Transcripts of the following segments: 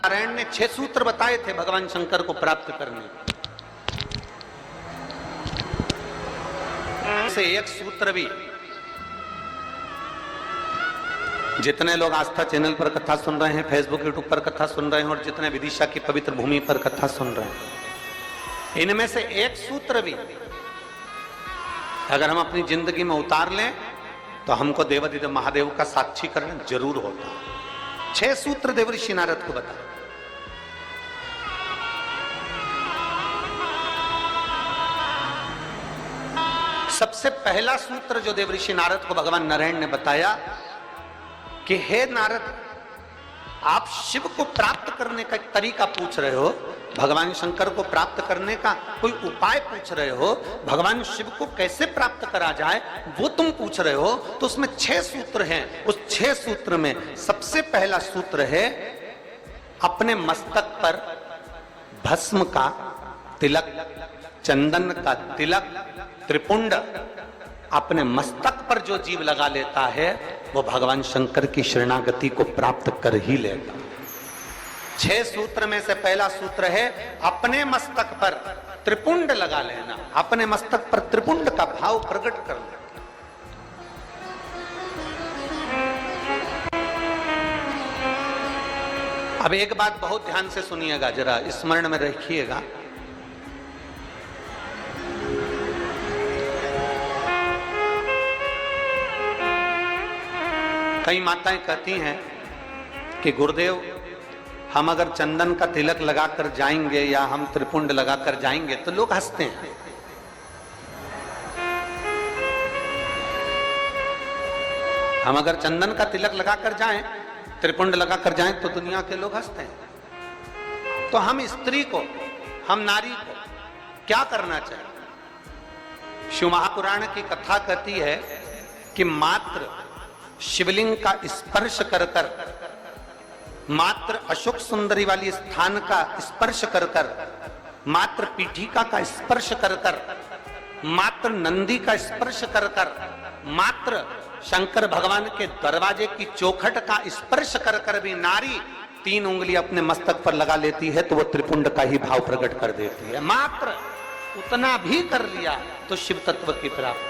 नारायण ने 6 सूत्र बताए थे भगवान शंकर को प्राप्त करने से एक सूत्र भी जितने लोग आस्था चैनल पर कथा सुन रहे हैं, फेसबुक यूट्यूब पर कथा सुन रहे हैं और जितने विदिशा की पवित्र भूमि पर कथा सुन रहे हैं, इनमें से एक सूत्र भी अगर हम अपनी जिंदगी में उतार लें तो हमको देवादिदेव महादेव का साक्षीकरण जरूर होता। 6 सूत्र देवऋषि नारद को बताए। सबसे पहला सूत्र जो देवऋषि नारद को भगवान नारायण ने बताया कि हे नारद, आप शिव को प्राप्त करने का एक तरीका पूछ रहे हो, भगवान शंकर को प्राप्त करने का कोई उपाय पूछ रहे हो, भगवान शिव को कैसे प्राप्त करा जाए वो तुम पूछ रहे हो। तो उसमें 6 सूत्र हैं। उस 6 सूत्र में सबसे पहला सूत्र है अपने मस्तक पर भस्म का तिलक, चंदन का तिलक, त्रिपुंड अपने मस्तक पर जो जीव लगा लेता है वो भगवान शंकर की शरणागति को प्राप्त कर ही लेगा। 6 सूत्र में से पहला सूत्र है अपने मस्तक पर त्रिपुंड लगा लेना, अपने मस्तक पर त्रिपुंड का भाव प्रकट करना। अब एक बात बहुत ध्यान से सुनिएगा, जरा स्मरण में रखिएगा। कई माताएं कहती हैं कि गुरुदेव, हम अगर चंदन का तिलक लगाकर जाएंगे या हम त्रिपुंड लगाकर जाएंगे तो लोग हंसते हैं। हम अगर चंदन का तिलक लगाकर जाएं, त्रिपुंड लगाकर जाएं तो दुनिया के लोग हंसते हैं। तो हम स्त्री को, हम नारी को क्या करना चाहिए? शिव महापुराण की कथा कहती है कि मात्र शिवलिंग का स्पर्श कर कर, मात्र अशोक सुंदरी वाली स्थान का स्पर्श कर कर, मात्र पीठिका का स्पर्श कर कर, मात्र नंदी का स्पर्श कर कर, मात्र शंकर भगवान के दरवाजे की चौखट का स्पर्श कर कर भी नारी 3 उंगली अपने मस्तक पर लगा लेती है तो वो त्रिपुंड का ही भाव प्रकट कर देती है। मात्र उतना भी कर लिया तो शिव तत्व की प्राप्ति।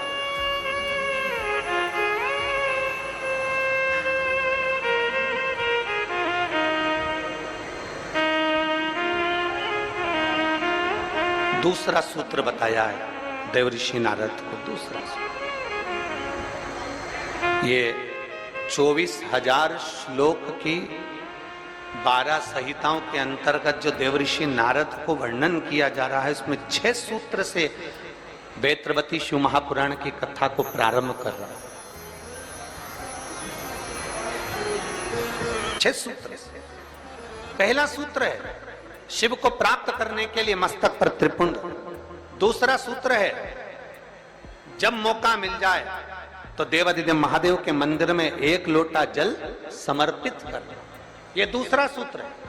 दूसरा सूत्र बताया है देवऋषि नारद को। दूसरा सूत्र ये 24,000 श्लोक की 12 संहिताओं के अंतर्गत जो देवऋषि नारद को वर्णन किया जा रहा है, उसमें 6 सूत्र से वेत्रवती शिव महापुराण की कथा को प्रारंभ कर रहा है। 6 सूत्र से पहला सूत्र है शिव को प्राप्त करने के लिए मस्तक पर त्रिपुंड। दूसरा सूत्र है जब मौका मिल जाए तो देवादिदेव महादेव के मंदिर में 1 लोटा जल समर्पित कर। यह दूसरा सूत्र है।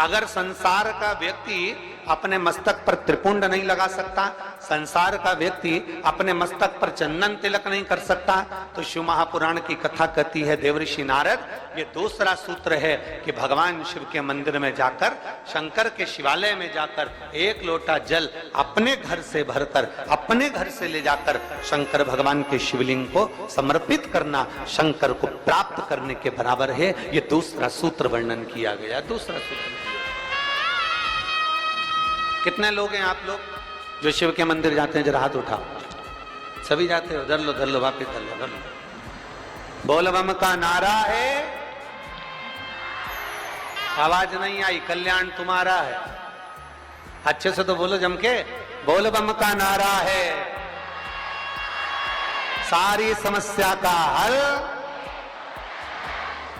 अगर संसार का व्यक्ति अपने मस्तक पर त्रिपुंड नहीं लगा सकता, संसार का व्यक्ति अपने मस्तक पर चंदन तिलक नहीं कर सकता, तो शिव महापुराण की कथा कहती है देवऋषि नारद, ये दूसरा सूत्र है कि भगवान शिव के मंदिर में जाकर, शंकर के शिवालय में जाकर 1 लोटा जल अपने घर से भरकर, अपने घर से ले जाकर शंकर भगवान के शिवलिंग को समर्पित करना शंकर को प्राप्त करने के बराबर है। ये दूसरा सूत्र वर्णन किया गया। दूसरा सूत्र। कितने लोग हैं आप लोग जो शिव के मंदिर जाते हैं? जरा हाथ उठाओ। सभी जाते हो? धर लो वापिस धर लो। बोल बम का नारा है। आवाज नहीं आई। कल्याण तुम्हारा है। अच्छे से तो बोलो जम के। बोल बम का नारा है, सारी समस्या का हल।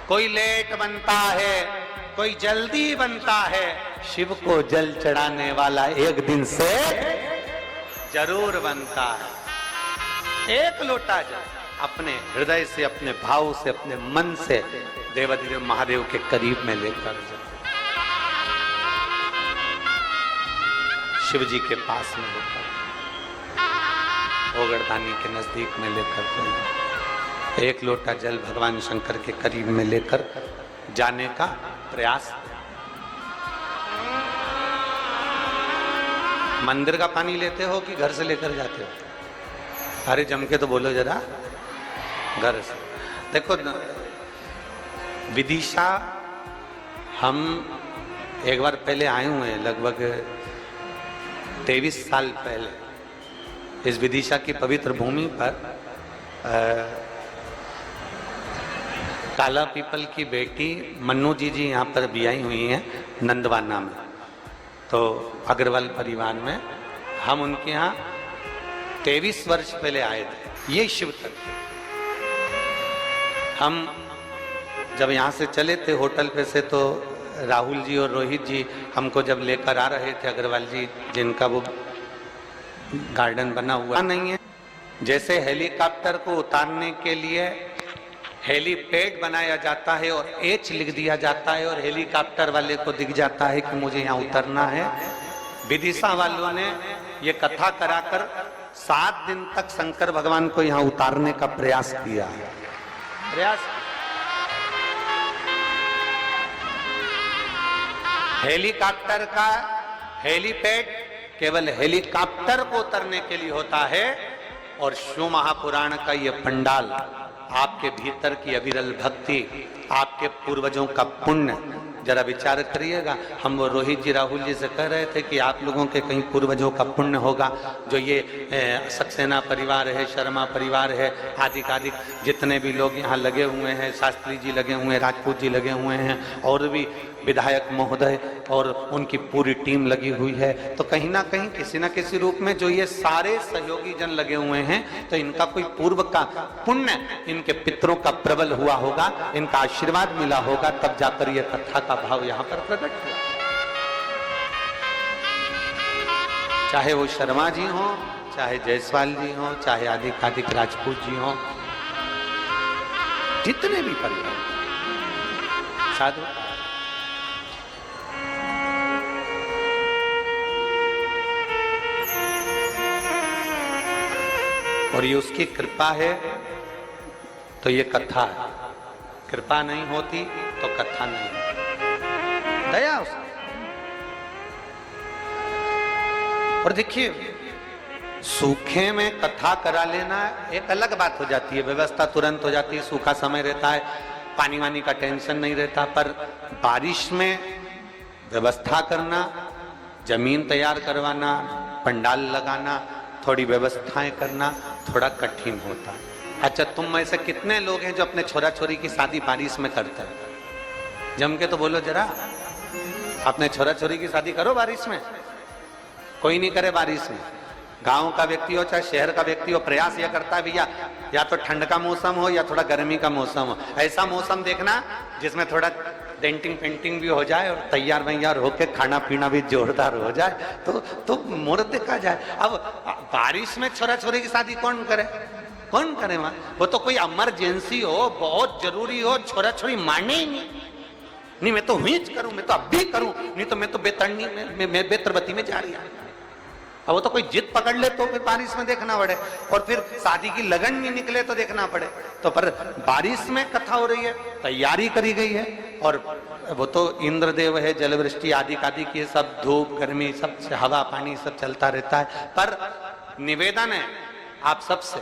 कोई लेट बनता है, कोई जल्दी बनता है, शिव को जल चढ़ाने वाला एक दिन से जरूर बनता है। 1 लोटा जल अपने हृदय से, अपने भाव से, अपने मन से देवादिदेव महादेव के करीब में लेकर जाओ, शिव जी के पास में लेकर, ओगड़दानी के नजदीक में लेकर जाओ। 1 लोटा जल भगवान शंकर के करीब में लेकर जाने का प्रयास। मंदिर का पानी लेते हो कि घर से लेकर जाते हो? अरे जम के तो बोलो जरा, घर से। देखो विदिशा हम एक बार पहले आए हुए हैं, लगभग 23 साल पहले इस विदिशा की पवित्र भूमि पर काला पीपल की बेटी मन्नू जी यहाँ पर भी आई हुई हैं नंदवाना में, तो अग्रवाल परिवार में। हम उनके यहाँ 23 वर्ष पहले आए थे। ये शिव तत्व हम जब यहाँ से चले थे होटल पे से, तो राहुल जी और रोहित जी हमको जब लेकर आ रहे थे, अग्रवाल जी जिनका वो गार्डन बना हुआ नहीं है, जैसे हेलीकॉप्टर को उतारने के लिए हेलीपैड बनाया जाता है और एच लिख दिया जाता है और हेलीकॉप्टर वाले को दिख जाता है कि मुझे यहाँ उतरना है। विदिशा वालों ने ये कथा कराकर 7 दिन तक शंकर भगवान को यहाँ उतारने का प्रयास किया। हेलीकॉप्टर का हेलीपैड केवल हेलीकॉप्टर को उतरने के लिए होता है, और शिव महापुराण का ये पंडाल आपके भीतर की अविरल भक्ति, आपके पूर्वजों का पुण्य, जरा विचार करिएगा। हम वो रोहित जी राहुल जी से कह रहे थे कि आप लोगों के कहीं पूर्वजों का पुण्य होगा, जो ये सक्सेना परिवार है, शर्मा परिवार है, आदि जितने भी लोग यहाँ लगे हुए हैं, शास्त्री जी लगे हुए हैं, राजपूत जी लगे हुए हैं, और भी विधायक महोदय और उनकी पूरी टीम लगी हुई है। तो कहीं ना कहीं किसी न किसी रूप में जो ये सारे सहयोगी जन लगे हुए हैं, तो इनका कोई पूर्व का पुण्य इनके पितरों का प्रबल हुआ होगा, इनका आशीर्वाद मिला होगा, तब जाकर ये कथा का भाव यहाँ पर प्रकट हुआ। चाहे वो शर्मा जी हो, चाहे जायसवाल जी हो, चाहे आदिक राजपूत जी हो, जितने भी परिवार साधु, और ये उसकी कृपा है तो ये कथा है। कृपा नहीं होती तो कथा नहीं होती, दया उसकी। और देखिए, सूखे में कथा करा लेना एक अलग बात हो जाती है, व्यवस्था तुरंत हो जाती है, सूखा समय रहता है, पानी वानी का टेंशन नहीं रहता। पर बारिश में व्यवस्था करना, जमीन तैयार करवाना, पंडाल लगाना, थोड़ी व्यवस्थाएं करना थोड़ा कठिन होता है। अच्छा, तुम में से कितने लोग हैं जो अपने छोरा छोरी की शादी बारिश में करते हैं? जम के तो बोलो जरा, अपने छोरा छोरी की शादी करो बारिश में। कोई नहीं करे बारिश में। गांव का व्यक्ति हो चाहे शहर का व्यक्ति हो, प्रयास यह करता है भैया या तो ठंड का मौसम हो या थोड़ा गर्मी का मौसम हो, ऐसा मौसम देखना जिसमें थोड़ा डेंटिंग पेंटिंग भी हो जाए और तैयार वैयार होके खाना पीना भी जोरदार हो जाए, तो मुहूर्त देखा जाए। अब बारिश में छोरा छोरी की शादी कौन करे? कौन करे? वहां वो तो कोई इमरजेंसी हो, बहुत जरूरी हो, छोरा छोरी माने ही नहीं, मैं तो हुई करूं, मैं तो अब भी करूं, नहीं तो मैं तो बेतरनी में बेतरबती में जा रही हूं। अब वो तो कोई जिद पकड़ ले तो फिर बारिश में देखना पड़े, और फिर शादी की लगन नहीं निकले तो देखना पड़े। तो पर बारिश में कथा हो रही है, तैयारी करी गई है, और वो तो इंद्रदेव है, जलवृष्टि आदि की सब, धूप गर्मी सब, हवा पानी सब चलता रहता है। पर निवेदन है आप सबसे,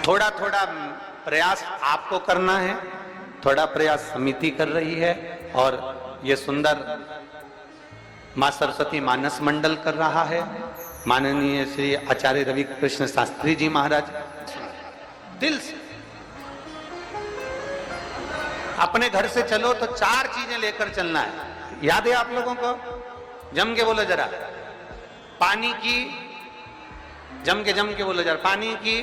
थोड़ा थोड़ा प्रयास आपको करना है, थोड़ा प्रयास समिति कर रही है, और ये सुंदर मां सरस्वती मानस मंडल कर रहा है, माननीय श्री आचार्य रवि कृष्ण शास्त्री जी महाराज। दिल से अपने घर से चलो तो 4 चीजें लेकर चलना है, याद है आप लोगों को? जम के बोलो जरा, पानी की, जम के बोलो जरा, पानी की